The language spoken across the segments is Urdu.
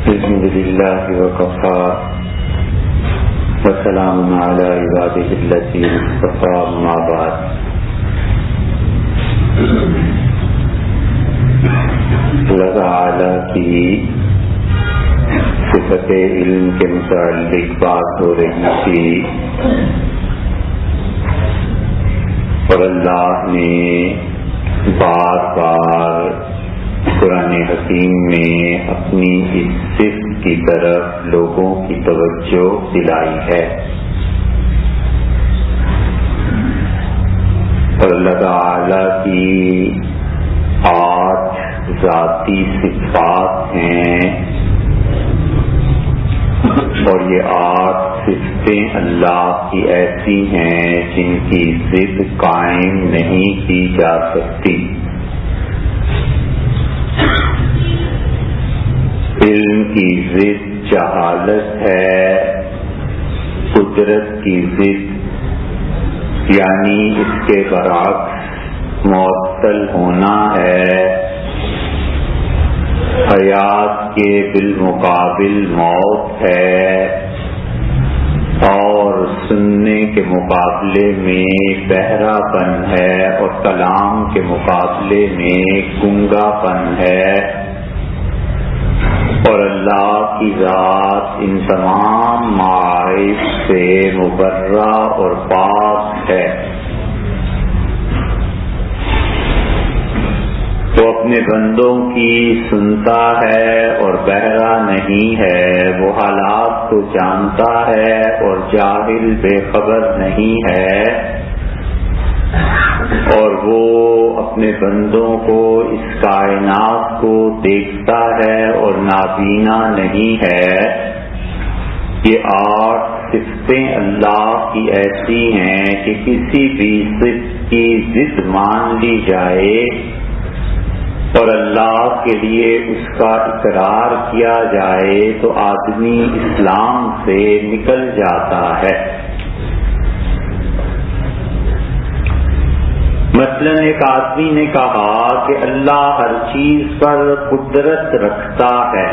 الحمد لله وكفى وسلام على عباده الذين اصطفى أما بعد. اللہ تعالی کی صفت علم کے متعلق بات ہو رہی تھی اور اللہ نے بار بار قرآن حکیم میں اپنی اس صفت کی طرف لوگوں کی توجہ دلائی ہے اور اللہ تعالی کی 8 ذاتی صفات ہیں اور یہ 8 صفتیں اللہ کی ایسی ہیں جن کی ضد قائم نہیں کی جا سکتی. علم کی ضد جہالت ہے، قدرت کی ضد یعنی اس کے برعکس معطل ہونا ہے، حیات کے بالمقابل موت ہے اور سننے کے مقابلے میں بہرا پن ہے اور کلام کے مقابلے میں گنگا پن ہے. اور اللہ کی ذات ان تمام معائب سے مبرہ اور پاک ہے. وہ اپنے بندوں کی سنتا ہے اور بہرا نہیں ہے، وہ حالات کو جانتا ہے اور جاہل بے خبر نہیں ہے، اور وہ اپنے بندوں کو اس کائنات کو دیکھتا ہے اور نابینا نہیں ہے. یہ 8 صفتیں اللہ کی ایسی ہیں کہ کسی بھی صفت کی ضد مان لی جائے اور اللہ کے لیے اس کا اقرار کیا جائے تو آدمی اسلام سے نکل جاتا ہے. مثلا ایک آدمی نے کہا کہ اللہ ہر چیز پر قدرت رکھتا ہے،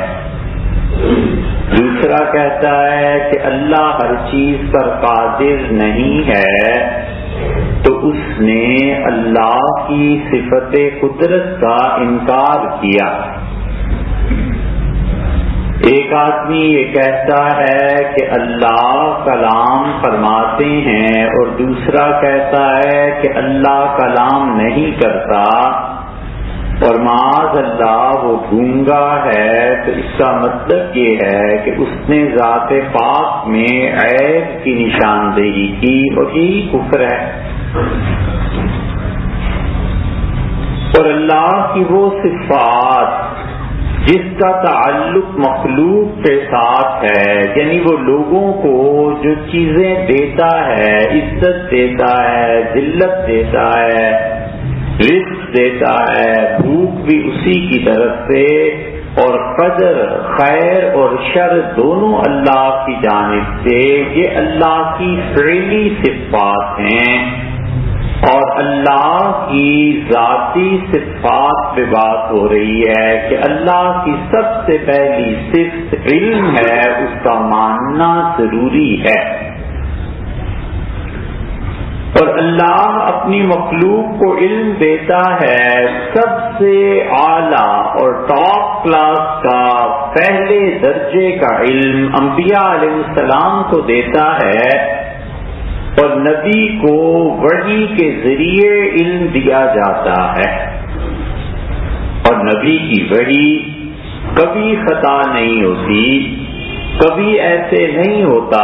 دوسرا کہتا ہے کہ اللہ ہر چیز پر قادر نہیں ہے، تو اس نے اللہ کی صفت قدرت کا انکار کیا. ایک آدمی یہ کہتا ہے کہ اللہ کلام فرماتے ہیں اور دوسرا کہتا ہے کہ اللہ کلام نہیں کرتا اور معاذ اللہ وہ گونگا ہے، تو اس کا مطلب یہ ہے کہ اس نے ذات پاک میں عیب کی نشاندہی کی اور یہی کفر ہے. اور اللہ کی وہ صفات جس کا تعلق مخلوق کے ساتھ ہے، یعنی وہ لوگوں کو جو چیزیں دیتا ہے، عزت دیتا ہے، ذلت دیتا ہے، رزق دیتا ہے، بھوک بھی اسی کی طرف سے، اور قدر خیر اور شر دونوں اللہ کی جانب سے، یہ اللہ کی فعلی صفات ہیں. اور اللہ کی ذاتی صفات پہ بات ہو رہی ہے کہ اللہ کی سب سے پہلی صفت علم ہے، اس کا ماننا ضروری ہے. اور اللہ اپنی مخلوق کو علم دیتا ہے، سب سے اعلیٰ اور ٹاپ کلاس کا پہلے درجے کا علم انبیاء علیہ السلام کو دیتا ہے اور نبی کو وحی کے ذریعے علم دیا جاتا ہے. اور نبی کی وحی کبھی خطا نہیں ہوتی، کبھی ایسے نہیں ہوتا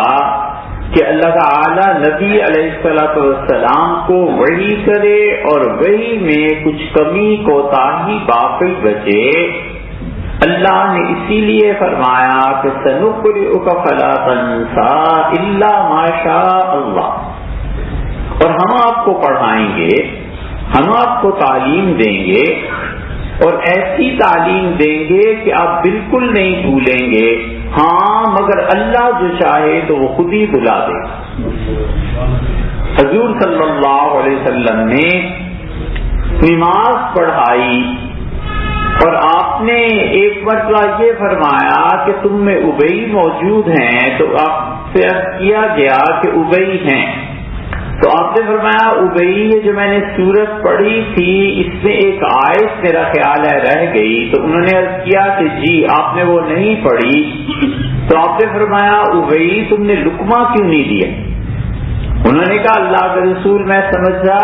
کہ اللہ تعالی نبی علیہ السلام کو وحی کرے اور وحی میں کچھ کمی کوتاہی باقی بچے. اللہ نے اسی لیے فرمایا کہ سنقرئک فلا تنسى الا ما شاء اللہ، اور ہم آپ کو پڑھائیں گے، ہم آپ کو تعلیم دیں گے اور ایسی تعلیم دیں گے کہ آپ بالکل نہیں بھولیں گے، ہاں مگر اللہ جو چاہے تو وہ خود ہی بلا دے. حضور صلی اللہ علیہ وسلم نے نماز پڑھائی اور آپ نے ایک مرتبہ یہ فرمایا کہ تم میں ابئی موجود ہیں، تو آپ سے عرض کیا گیا کہ ابئی ہیں، تو آپ نے فرمایا ابئی یہ جو میں نے سورت پڑھی تھی اس میں ایک آیت میرا خیال ہے رہ گئی، تو انہوں نے عرض کیا کہ جی آپ نے وہ نہیں پڑھی، تو آپ نے فرمایا ابئی تم نے لقمہ کیوں نہیں دیا؟ انہوں نے کہا اللہ کے رسول میں سمجھا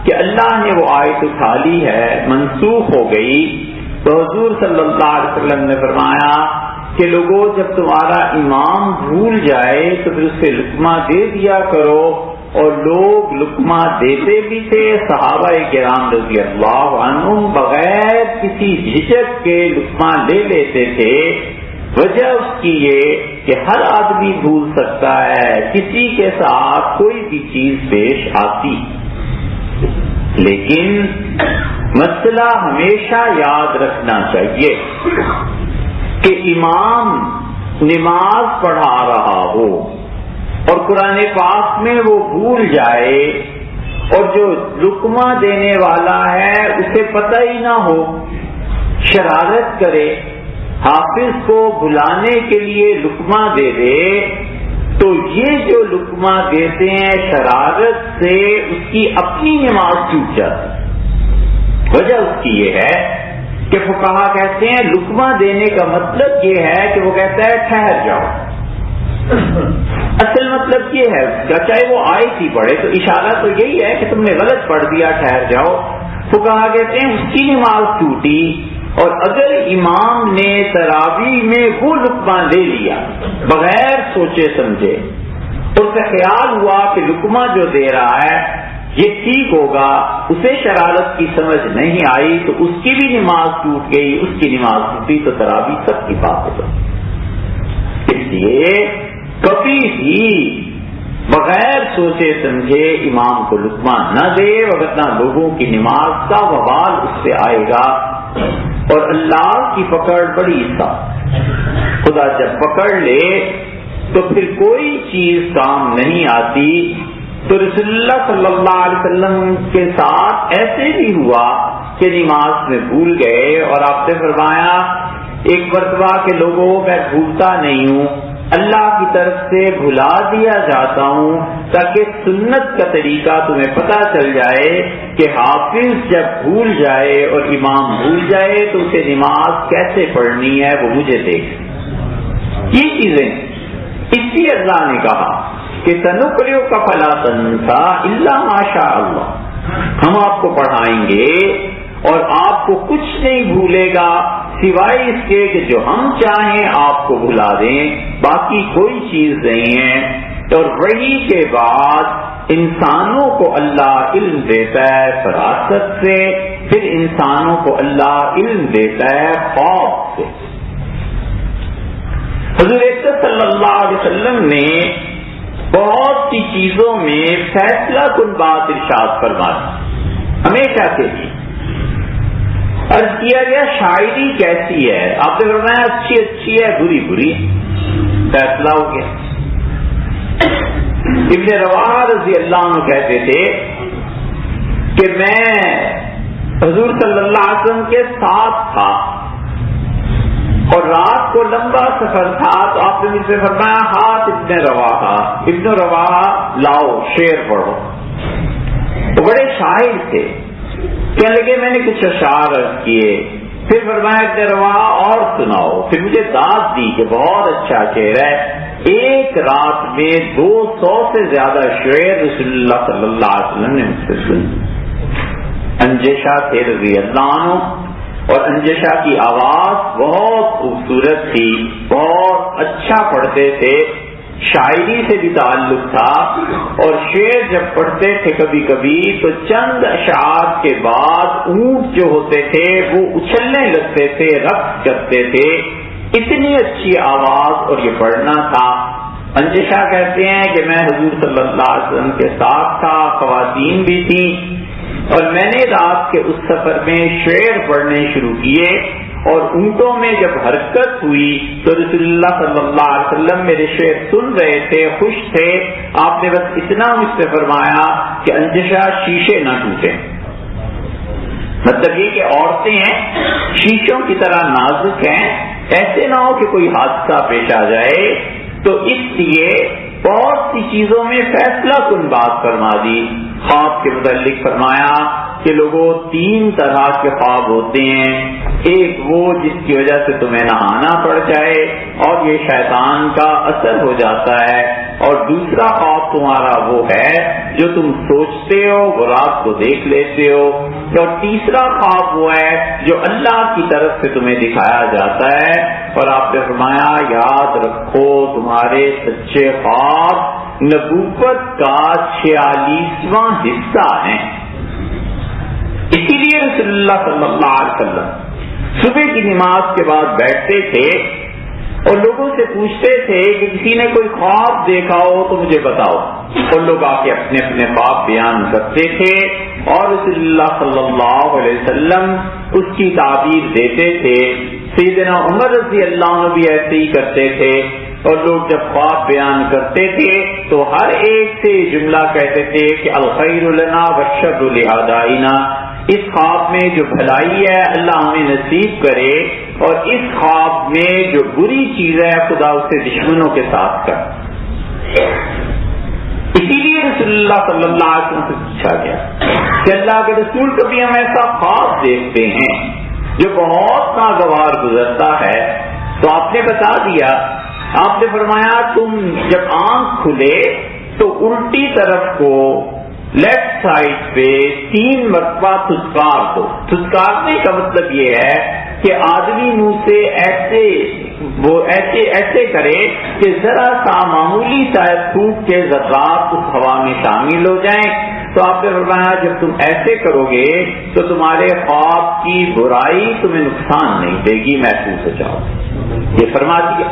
کہ اللہ نے وہ آیت اٹھا لی ہے، منسوخ ہو گئی۔ تو حضور صلی اللہ علیہ وسلم نے فرمایا کہ لوگوں جب تمہارا امام بھول جائے تو پھر اس سے لقمہ دے دیا کرو، اور لوگ لقمہ دیتے بھی تھے، صحابہ کرام رضی اللہ عنہم بغیر کسی جھجک کے لقمہ لے لیتے تھے۔ وجہ اس کی یہ کہ ہر آدمی بھول سکتا ہے، کسی کے ساتھ کوئی بھی چیز پیش آتی، لیکن مسئلہ ہمیشہ یاد رکھنا چاہیے کہ امام نماز پڑھا رہا ہو اور قرآن پاک میں وہ بھول جائے، اور جو لقمہ دینے والا ہے اسے پتہ ہی نہ ہو، شرارت کرے، حافظ کو بلانے کے لیے لقمہ دے دے، تو یہ جو لقمہ دیتے ہیں شرارت سے اس کی اپنی نماز ٹوٹ جاتی ہے۔ وجہ اس کی یہ ہے کہ فقہا کہتے ہیں لقمہ دینے کا مطلب یہ ہے کہ وہ کہتا ہے ٹھہر جاؤ، اصل مطلب یہ ہے اس کا، چاہے وہ آیت ہی پڑھے تو اشارہ تو یہی ہے کہ تم نے غلط پڑھ دیا، ٹھہر جاؤ۔ فقہا کہتے ہیں اس کی نماز ٹوٹی، اور اگر امام نے تراویح میں وہ لقمہ لے لیا بغیر سوچے سمجھے، تو اسے خیال ہوا کہ لقمہ جو دے رہا ہے یہ ٹھیک ہوگا، اسے شرارت کی سمجھ نہیں آئی، تو اس کی بھی نماز ٹوٹ گئی، اس کی نماز ٹوٹی تو تراویح سب کی بات ہو گئی۔ اس لیے کبھی بھی بغیر سوچے سمجھے امام کو لقمہ نہ دے، ورنہ لوگوں کی نماز کا وبال اس سے آئے گا، اور اللہ کی پکڑ بڑی سخت، خدا جب پکڑ لے تو پھر کوئی چیز کام نہیں آتی۔ تو رسول اللہ صلی اللہ علیہ وسلم کے ساتھ ایسے بھی ہوا کہ نماز میں بھول گئے، اور آپ نے فرمایا ایک مرتبہ کہ لوگوں میں بھولتا نہیں ہوں، اللہ کی طرف سے بھلا دیا جاتا ہوں تاکہ سنت کا طریقہ تمہیں پتہ چل جائے کہ حافظ جب بھول جائے اور امام بھول جائے تو اسے نماز کیسے پڑھنی ہے وہ مجھے دیکھ۔ یہ چیزیں اس لیے اللہ نے کہا کہ سنقرئک فلا تنسى الا ما شاء اللہ، ہم آپ کو پڑھائیں گے اور آپ کو کچھ نہیں بھولے گا سوائے اس کے کہ جو ہم چاہیں آپ کو بھلا دیں، باقی کوئی چیز نہیں ہے۔ اور وحی کے بعد انسانوں کو اللہ علم دیتا ہے فراست سے، پھر انسانوں کو اللہ علم دیتا ہے خواب سے۔ حضور صلی اللہ علیہ وسلم نے بہت سی چیزوں میں فیصلہ کن بات ارشاد فرمائی، ہمیشہ کے لیے۔ عرض کیا گیا شاعری کیسی ہے؟ آپ نے فرمایا اچھی اچھی ہے، بری بری، فیصلہ ہو گیا۔ ابن رواحہ رضی اللہ عنہ کہتے تھے کہ میں حضور صلی اللہ علیہ وسلم کے ساتھ تھا اور رات کو لمبا سفر تھا، تو آپ نے مجھ سے فرمایا ہاتھ ابن رواحہ لاؤ شعر پڑھو۔ وہ بڑے شاعر تھے، کہنے لگے میں نے کچھ اشعار عرض کیے، پھر فرمایا ابن رواحہ اور سناؤ، پھر مجھے داد دی کہ بہت اچھا شعر ہے۔ ایک رات میں 200 سے زیادہ شعر رسول اللہ صلی اللہ علیہ وسلم نے مجھ سے سنے۔ انجشہ تھے رضی اللہ عنہ، اور انجشہ کی آواز بہت خوبصورت تھی، بہت اچھا پڑھتے تھے، شاعری سے بھی تعلق تھا، اور شعر جب پڑھتے تھے کبھی کبھی تو چند اشعار کے بعد اونٹ جو ہوتے تھے وہ اچھلنے لگتے تھے، رقص کرتے تھے، اتنی اچھی آواز، اور یہ پڑھنا تھا۔ انجشہ کہتے ہیں کہ میں حضور صلی اللہ علیہ وسلم کے ساتھ تھا، خواتین بھی تھیں، اور میں نے رات کے اس سفر میں شعر پڑھنے شروع کیے، اور اونٹوں میں جب حرکت ہوئی تو رسول اللہ صلی اللہ علیہ وسلم میرے شعر سن رہے تھے، خوش تھے۔ آپ نے بس اتنا مجھ سے فرمایا کہ انجشہ شیشے نہ ٹوٹے۔ مطلب یہ کہ عورتیں ہیں شیشوں کی طرح نازک ہیں، ایسے نہ ہو کہ کوئی حادثہ پیش آ جائے، تو اس لیے بہت سی چیزوں میں فیصلہ کن بات فرما دی۔ خواب کے متعلق فرمایا کہ لوگوں 3 طرح کے خواب ہوتے ہیں، ایک وہ جس کی وجہ سے تمہیں نہانا پڑ جائے اور یہ شیطان کا اثر ہو جاتا ہے، اور دوسرا خواب تمہارا وہ ہے جو تم سوچتے ہو وہ رات کو دیکھ لیتے ہو، اور تیسرا خواب وہ ہے جو اللہ کی طرف سے تمہیں دکھایا جاتا ہے۔ اور آپ نے فرمایا یاد رکھو تمہارے سچے خواب نبوت کا 46واں حصہ ہیں۔ اسی لیے رسول اللہ صلی اللہ علیہ وسلم صبح کی نماز کے بعد بیٹھتے تھے اور لوگوں سے پوچھتے تھے کہ کسی نے کوئی خواب دیکھا ہو تو مجھے بتاؤ، اور لوگ آ کے اپنے اپنے خواب بیان کرتے تھے اور رسول اللہ صلی اللہ علیہ وسلم اس کی تعبیر دیتے تھے۔ سیدنا عمر رضی اللہ عنہ بھی ایسے ہی کرتے تھے، اور لوگ جب خواب بیان کرتے تھے تو ہر ایک سے جملہ کہتے تھے کہ الخیر لنا والشر لأعدائنا، اس خواب میں جو بھلائی ہے اللہ ہمیں نصیب کرے، اور اس خواب میں جو بری چیز ہے خدا اسے دشمنوں کے ساتھ کر۔ اسی لیے رسول اللہ صلی اللہ علیہ وسلم سے پوچھا گیا کہ اللہ کے رسول کبھی ہم ایسا خواب دیکھتے ہیں جو بہت ناگوار گزرتا ہے، تو آپ نے بتا دیا، آپ نے فرمایا تم جب آنکھ کھلے تو الٹی طرف کو لیفٹ سائڈ پہ 3 مرتبہ تھتکار دو۔ تھتکارنے کا مطلب یہ ہے کہ آدمی منہ سے ایسے کرے کہ ذرا سا معمولی سا پھوٹ کے ذرات اس ہوا میں شامل ہو جائیں۔ تو آپ نے فرمایا جب تم ایسے کرو گے تو تمہارے خواب کی برائی تمہیں نقصان نہیں دے گی، محفوظ ہو جاؤ، یہ فرما دیا۔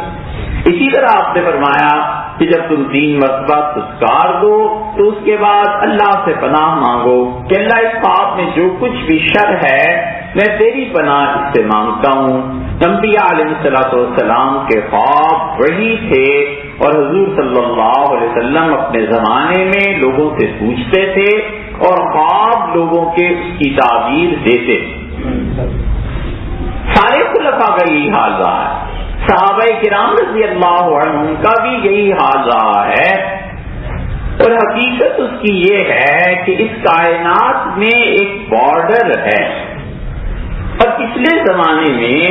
اسی طرح آپ نے فرمایا کہ جب تم 3 مرتبہ تذکار دو تو اس کے بعد اللہ سے پناہ مانگو کہ اللہ اس خواب میں جو کچھ بھی شر ہے میں تیری پناہ اس سے مانگتا ہوں۔ انبیاء علیہ السلام کے خواب وہی تھے، اور حضور صلی اللہ علیہ وسلم اپنے زمانے میں لوگوں سے پوچھتے تھے اور خواب لوگوں کے اس کی تعبیر دیتے۔ سارے خلفاء کا یہی حال رہا ہے، صحابہ کرام رضی اللہ عنہم کا بھی یہی حال رہا ہے، اور حقیقت اس کی یہ ہے کہ اس کائنات میں ایک بارڈر ہے، اور پچھلے زمانے میں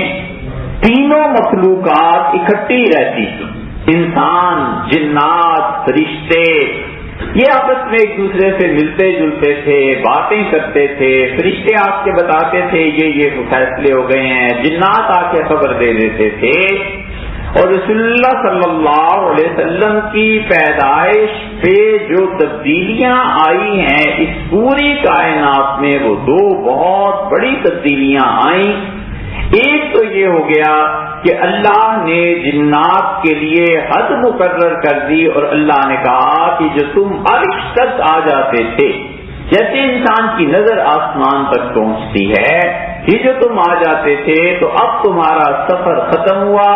تینوں مخلوقات اکٹھی رہتی تھی، انسان، جنات، فرشتے، یہ آپس میں ایک دوسرے سے ملتے جلتے تھے، باتیں کرتے تھے، فرشتے آ کے بتاتے تھے یہ فیصلے ہو گئے ہیں، جنات آ کے خبر دے دیتے تھے، اور رسول اللہ صلی اللہ علیہ وسلم کی پیدائش پہ جو تبدیلیاں آئی ہیں اس پوری کائنات میں وہ 2 بہت بڑی تبدیلیاں آئیں۔ ایک تو یہ ہو گیا کہ اللہ نے جنات کے لیے حد مقرر کر دی، اور اللہ نے کہا کہ جو تم عرش تک آ جاتے تھے، جیسے انسان کی نظر آسمان تک پہنچتی ہے، یہ جو تم آ جاتے تھے تو اب تمہارا سفر ختم ہوا،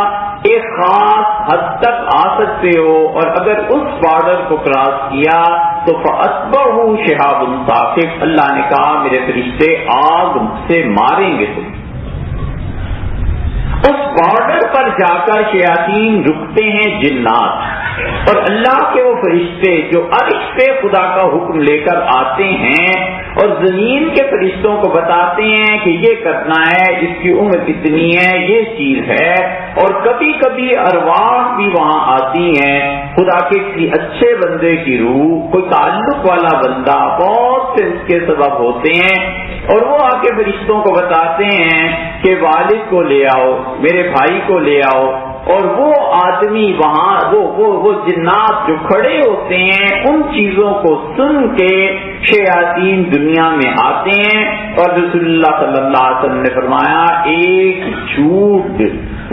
ایک خاص حد تک آ سکتے ہو، اور اگر اس بارڈر کو کراس کیا تو فَأَتْبَعُهُ شِهَابٌ ثَاقِبٌ، اللہ نے کہا میرے فرشتے آگ سے ماریں گے تم۔ اس بارڈر پر جا کر شیاطین رکتے ہیں جنات، اور اللہ کے وہ فرشتے جو عرش پہ خدا کا حکم لے کر آتے ہیں اور زمین کے فرشتوں کو بتاتے ہیں کہ یہ کرنا ہے، اس کی عمر کتنی ہے، یہ چیز ہے، اور کبھی کبھی ارواح بھی وہاں آتی ہیں، خدا کے کسی اچھے بندے کی روح، کوئی تعلق والا بندہ، بہت سے اس کے سبب ہوتے ہیں، اور وہ آ کے فرشتوں کو بتاتے ہیں کہ والد کو لے آؤ، میرے بھائی کو لے آؤ، اور وہ آدمی وہاں وہ جنات جو کھڑے ہوتے ہیں ان چیزوں کو سن کے شیاطین دنیا میں آتے ہیں، اور رسول اللہ صلی اللہ علیہ وسلم نے فرمایا ایک جھوٹ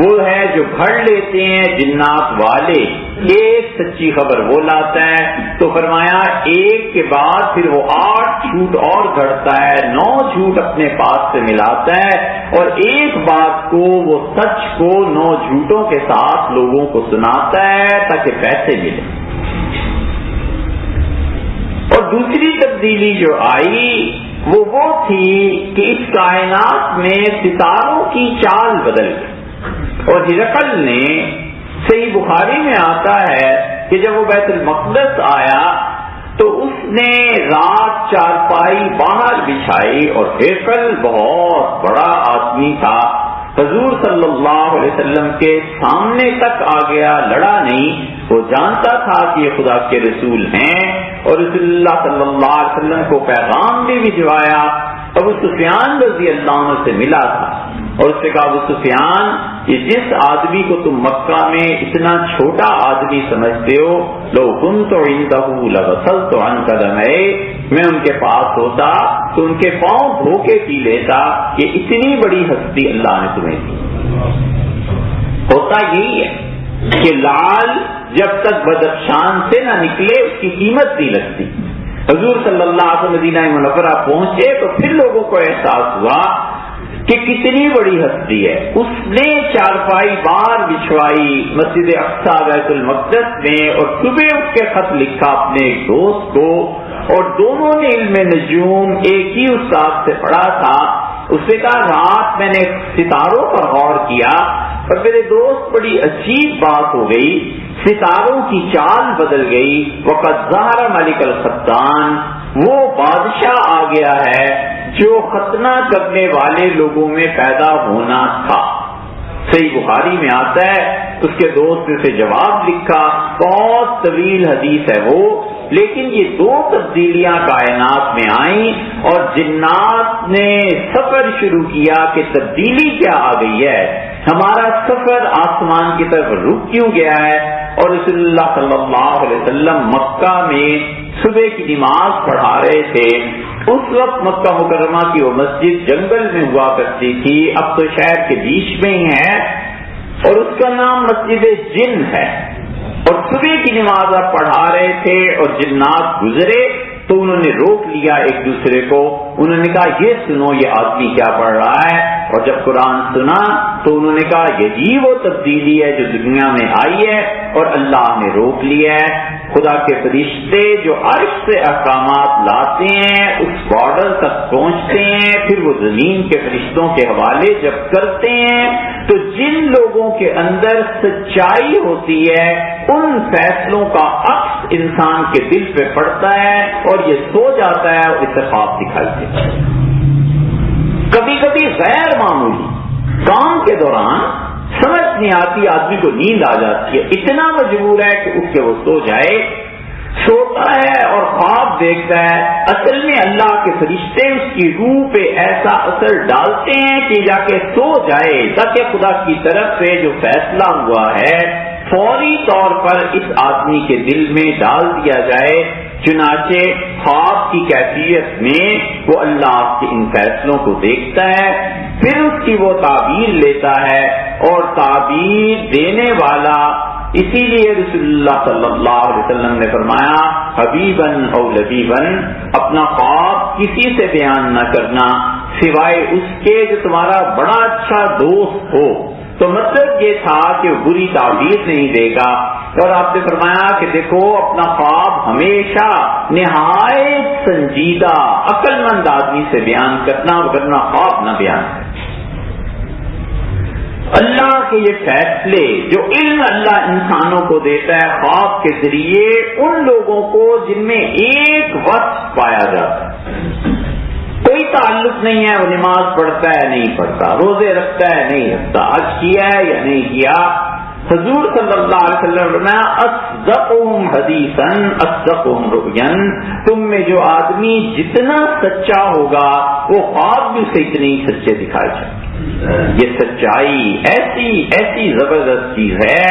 وہ ہے جو گھڑ لیتے ہیں جنات والے، ایک سچی خبر وہ لاتا ہے، تو فرمایا ایک کے بعد پھر وہ 8 جھوٹ اور گھڑتا ہے، 9 جھوٹ اپنے پاس سے ملاتا ہے، اور ایک بات کو وہ سچ کو 9 جھوٹوں کے ساتھ لوگوں کو سناتا ہے تاکہ پیسے ملیں۔ اور دوسری تبدیلی جو آئی وہ تھی کہ اس کائنات میں ستاروں کی چال بدل گئی، اور ہرقل نے، صحیح بخاری میں آتا ہے کہ جب وہ بیت المقدس آیا تو اس نے رات چارپائی باہر بچھائی، اور ہرقل بہت بڑا آدمی تھا، حضور صلی اللہ علیہ وسلم کے سامنے تک آ گیا، لڑا نہیں، وہ جانتا تھا کہ یہ خدا کے رسول ہیں، اور رسول اللہ صلی اللہ علیہ وسلم کو پیغام بھی بھجوایا۔ ابو سفیان رضی اللہ عنہ سے ملا تھا اور اس نے کہا، ابو سفیان، یہ جس آدمی کو تم مکہ میں اتنا چھوٹا آدمی سمجھتے ہو، لو كنت عنده لغسلت عن قدميه، میں ان کے پاس ہوتا تو ان کے پاؤں دھو کے پی لیتا، کہ اتنی بڑی ہستی اللہ نے تمہیں دی۔ ہوتا یہی ہے کہ لال جب تک بدخشان سے نہ نکلے اس کی قیمت نہیں لگتی۔ حضور صلی اللہ علیہ وسلم مدینہ منورہ پہنچے تو پھر لوگوں کو احساس ہوا کہ کتنی بڑی ہستی ہے۔ اس نے چارپائی بار بچھوائی مسجد اقصی بیت المقدس میں، اور صبح اٹھ کے خط لکھا اپنے ایک دوست کو، اور دونوں نے علم نجوم ایک ہی استاد سے پڑھا تھا۔ اس نے کہا، رات میں نے ستاروں پر غور کیا اور میرے دوست بڑی عجیب بات ہو گئی، ستاروں کی چال بدل گئی، وقد ظہر ملک الختان، وہ بادشاہ آ گیا ہے جو ختنہ کرنے والے لوگوں میں پیدا ہونا تھا۔ صحیح بخاری میں آتا ہے، اس کے دوست نے اسے جواب لکھا، بہت طویل حدیث ہے وہ، لیکن یہ دو تبدیلیاں کائنات میں آئیں اور جنات نے سفر شروع کیا کہ تبدیلی کیا آ گئی ہے، ہمارا سفر آسمان کی طرف رک کیوں گیا ہے۔ اور رسول اللہ صلی اللہ علیہ وسلم مکہ میں صبح کی نماز پڑھا رہے تھے۔ اس وقت مکہ مکرمہ کی وہ مسجد جنگل میں ہوا کرتی تھی، اب تو شہر کے بیچ میں ہی ہے، اور اس کا نام مسجد جن ہے۔ اور صبح کی نماز آپ پڑھا رہے تھے اور جنات گزرے تو انہوں نے روک لیا ایک دوسرے کو، انہوں نے کہا، یہ سنو یہ آدمی کیا پڑھ رہا ہے۔ اور جب قرآن سنا تو انہوں نے کہا، یہی وہ تبدیلی ہے جو دنیا میں آئی ہے، اور اللہ نے روک لیا ہے۔ خدا کے فرشتے جو عرش سے احکامات لاتے ہیں اس بارڈر تک پہنچتے ہیں، پھر وہ زمین کے فرشتوں کے حوالے جب کرتے ہیں تو جن لوگوں کے اندر سچائی ہوتی ہے ان فیصلوں کا عکس انسان کے دل پہ پڑتا ہے اور یہ سو جاتا ہے اور اسے خواب دکھائی دیتا ہے۔ کبھی کبھی غیر معمولی کام کے دوران سمجھ نہیں آتی، آدمی کو نیند آ جاتی ہے، اتنا مجبور ہے کہ اٹھ کے وہ سو جائے، سوتا ہے اور خواب دیکھتا ہے۔ اصل میں اللہ کے فرشتے اس کی روح پہ ایسا اثر ڈالتے ہیں کہ جا کے سو جائے، تاکہ خدا کی طرف سے جو فیصلہ ہوا ہے فوری طور پر اس آدمی کے دل میں ڈال دیا جائے۔ چنانچہ خواب کی کیفیت میں وہ اللہ کے ان فیصلوں کو دیکھتا ہے، پھر اس کی وہ تعبیر لیتا ہے، اور تعبیر دینے والا، اسی لیے رسول اللہ صلی اللہ علیہ وسلم نے فرمایا، حبیباً او لبیباً، اپنا خواب کسی سے بیان نہ کرنا سوائے اس کے جو تمہارا بڑا اچھا دوست ہو۔ تو مطلب یہ تھا کہ وہ بری تعبیر نہیں دے گا۔ اور آپ نے فرمایا کہ دیکھو اپنا خواب ہمیشہ نہایت سنجیدہ عقل مند آدمی سے بیان کرنا، ورنہ خواب نہ بیان کرنا۔ اللہ کے یہ فیصلے جو علم اللہ انسانوں کو دیتا ہے خواب کے ذریعے ان لوگوں کو جن میں ایک وصف پایا جاتا ہے، کوئی تعلق نہیں ہے وہ نماز پڑھتا ہے نہیں پڑھتا، روزے رکھتا ہے نہیں رکھتا، حج کیا ہے یا نہیں کیا۔ حضور صلی اللہ علیہ وسلم نے فرمایا، اصدقہم حدیثاً اصدقہم رؤیاً، تم میں جو آدمی جتنا سچا ہوگا وہ خواب بھی اسے اتنے ہی سچے دکھائے جائیں۔ یہ سچائی ایسی زبردست چیز ہے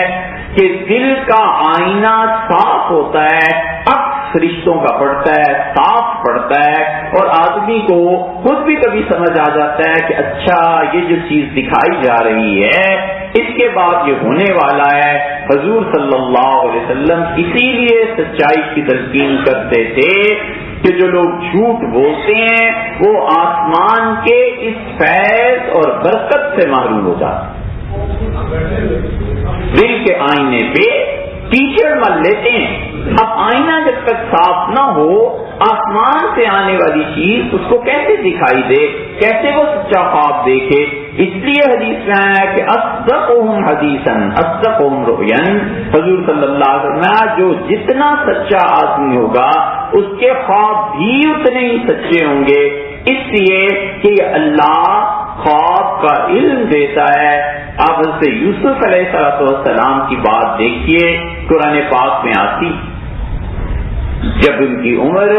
کہ دل کا آئینہ صاف ہوتا ہے، عکس فرشتوں کا پڑتا ہے، صاف پڑتا ہے، اور آدمی کو خود بھی کبھی سمجھ آ جاتا ہے کہ اچھا یہ جو چیز دکھائی جا رہی ہے اس کے بعد یہ ہونے والا ہے۔ حضور صلی اللہ علیہ وسلم اسی لیے سچائی کی تلقین کرتے تھے کہ جو لوگ جھوٹ بولتے ہیں وہ آسمان کے اس فیض اور برکت سے محروم ہو جاتے ہیں۔ دل کے آئینے پہ کیچڑ مل لیتے ہیں، اب آئینہ جب تک صاف نہ ہو، آسمان سے آنے والی چیز اس کو کیسے دکھائی دے، کیسے وہ سچا خواب دیکھے؟ اس لیے حدیث میں آیا کہ اصدقہم حدیثاً اصدقہم رؤیاً، حضور صلی اللہ علیہ وسلم جو جتنا سچا آدمی ہوگا اس کے خواب بھی اتنے ہی سچے ہوں گے، اس لیے کہ اللہ خواب کا علم دیتا ہے۔ آپ حضرت یوسف علیہ السلام کی بات دیکھیے، قرآن پاک میں آتی، جب ان کی عمر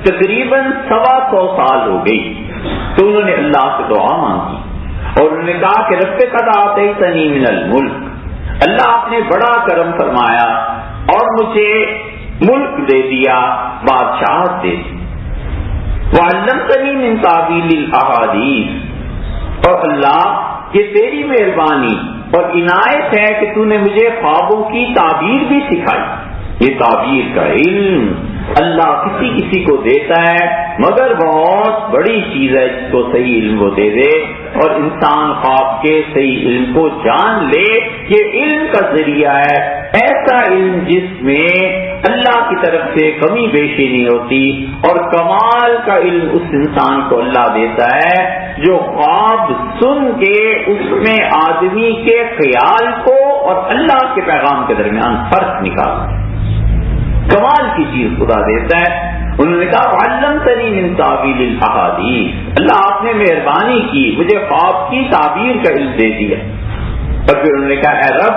تقریباً 125 سال ہو گئی تو انہوں نے اللہ سے دعا مانگی اور انہوں نے کہا کہ رب قد آتیتنی من الملک، اللہ آپ نے بڑا کرم فرمایا اور مجھے ملک دے دیا، بادشاہت دے دی، وعلمتنی من تعویل الاحادیث، اور اللہ یہ تیری مہربانی اور عنایت ہے کہ تو نے مجھے خوابوں کی تعبیر بھی سکھائی۔ یہ تعبیر کا علم اللہ کسی کسی کو دیتا ہے، مگر بہت بڑی چیز ہے جس کو صحیح علم وہ دے دے، اور انسان خواب کے صحیح علم کو جان لے، یہ علم کا ذریعہ ہے، ایسا علم جس میں اللہ کی طرف سے کمی بیشی نہیں ہوتی، اور کمال کا علم اس انسان کو اللہ دیتا ہے جو خواب سن کے اس میں آدمی کے خیال کو اور اللہ کے پیغام کے درمیان فرق نکالتا ہے، کمال کی چیز خدا دیتا ہے۔ انہوں نے کہا علمتنی من تعویل الاحادیث، اللہ آپ نے مہربانی کی، مجھے خواب کی تعبیر کا علم دے دیا۔ اور پھر انہوں نے کہا اے رب،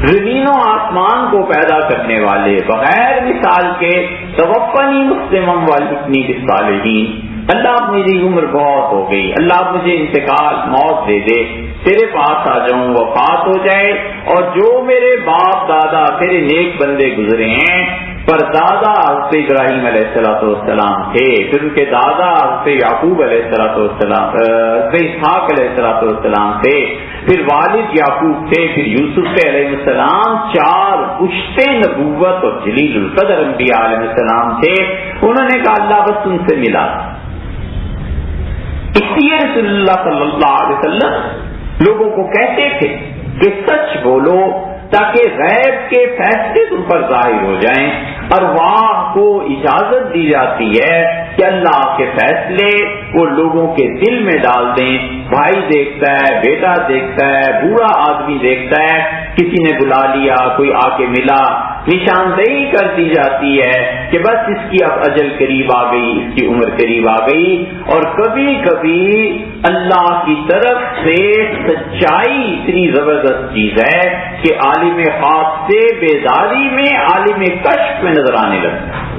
زمین و آسمان کو پیدا کرنے والے، بغیر مثال کے، توفنی مسلما والحقنی بالصالحین، اللہ میری عمر بہت ہو گئی، اللہ مجھے انتقال موت دے دے، تیرے پاس آ جاؤں، وفات ہو جائے، اور جو میرے باپ دادا تیرے نیک بندے گزرے ہیں، پر دادا حضرت ابراہیم علیہ السلام تھے، پھر ان کے دادا حضرت یعقوب علیہ السلام، حضرت اسحاق علیہ السلام تھے، پھر والد یعقوب تھے، پھر یوسف علیہ السلام، 4 پشتے نبوت اور جلیل القدر انبیاء علیہ السلام تھے۔ انہوں نے کہا اللہ بس ان سے ملا۔ اس لیے رسول اللہ صلی اللہ علیہ وسلم لوگوں کو کہتے تھے کہ سچ بولو تاکہ غیب کے فیصلے تم پر ظاہر ہو جائیں، ارواح کو اجازت دی جاتی ہے کہ اللہ کے فیصلے وہ لوگوں کے دل میں ڈال دیں۔ بھائی دیکھتا ہے، بیٹا دیکھتا ہے، بوڑھا آدمی دیکھتا ہے، کسی نے بلا لیا، کوئی آ کے ملا، نشاندہی کر دی جاتی ہے کہ بس اس کی اب اجل قریب آ گئی، اس کی عمر قریب آ گئی۔ اور کبھی کبھی اللہ کی طرف سے سچائی اتنی زبردست چیز ہے کہ عالم خواب سے بیداری میں عالم کشف میں نظر آنے لگتا ہے۔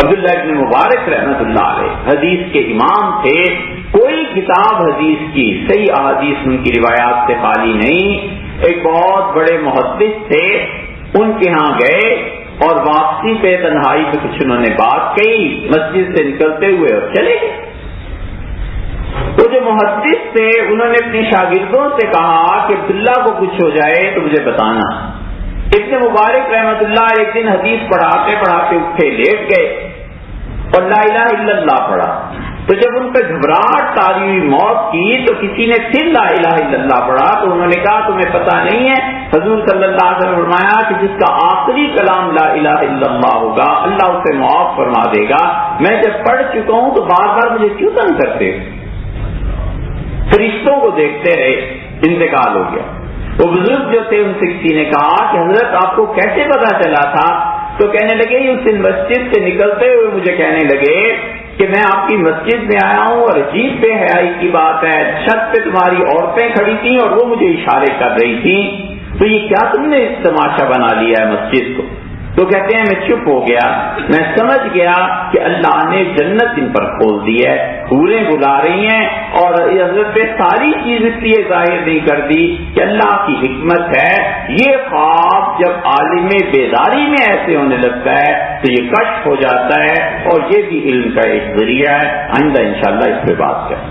عبداللہ ابن مبارک رحمۃ اللہ علیہ حدیث کے امام تھے، کوئی کتاب حدیث کی صحیح احادیث ان کی روایات سے خالی نہیں۔ ایک بہت بڑے محدث تھے، ان کے ہاں گئے اور واپسی پہ تنہائی پہ کچھ انہوں نے بات کہی، مسجد سے نکلتے ہوئے اور چلے گئے۔ وہ جو محدث تھے انہوں نے اپنے شاگردوں سے کہا کہ عبداللہ کو کچھ ہو جائے تو مجھے بتانا۔ ابن مبارک رحمۃ اللہ ایک دن حدیث پڑھاتے پڑھاتے اٹھے، لیٹ گئے اور لا الہ الا اللہ پڑھا، تو جب ان پہ گھبراہٹ طاری ہوئی موت کی تو کسی نے پھر لا الہ الا اللہ پڑھا، تو انہوں نے کہا تمہیں پتہ نہیں ہے حضور صلی اللہ علیہ وسلم نے فرمایا کہ جس کا آخری کلام لا الہ الا اللہ ہوگا اللہ اسے معاف فرما دے گا۔ میں جب پڑھ چکا ہوں تو بار بار مجھے کیوں تنگ کرتے؟ فرشتوں کو دیکھتے رہے، انتقال ہو گیا۔ وہ بزرگ جو تھے ان سے کسی نے کہا کہ حضرت آپ کو کیسے پتا چلا تھا؟ تو کہنے لگے اس دن مسجد سے نکلتے ہوئے مجھے کہنے لگے کہ میں آپ کی مسجد میں آیا ہوں اور عجیب بے حیائی کی بات ہے، چھت پہ تمہاری عورتیں کھڑی تھیں اور وہ مجھے اشارے کر رہی تھیں، تو یہ کیا تم نے تماشا بنا لیا ہے مسجد کو؟ تو کہتے ہیں میں چپ ہو گیا، میں سمجھ گیا کہ اللہ نے جنت ان پر کھول دی ہے، حوریں بلا رہی ہیں، اور حضرت پہ ساری چیز اس لیے ظاہر نہیں کر دی کہ اللہ کی حکمت ہے۔ یہ خواب جب عالم بیداری میں ایسے ہونے لگتا ہے تو یہ کشف ہو جاتا ہے، اور یہ بھی علم کا ایک ذریعہ ہے۔ آئندہ انشاءاللہ اس پہ بات کریں۔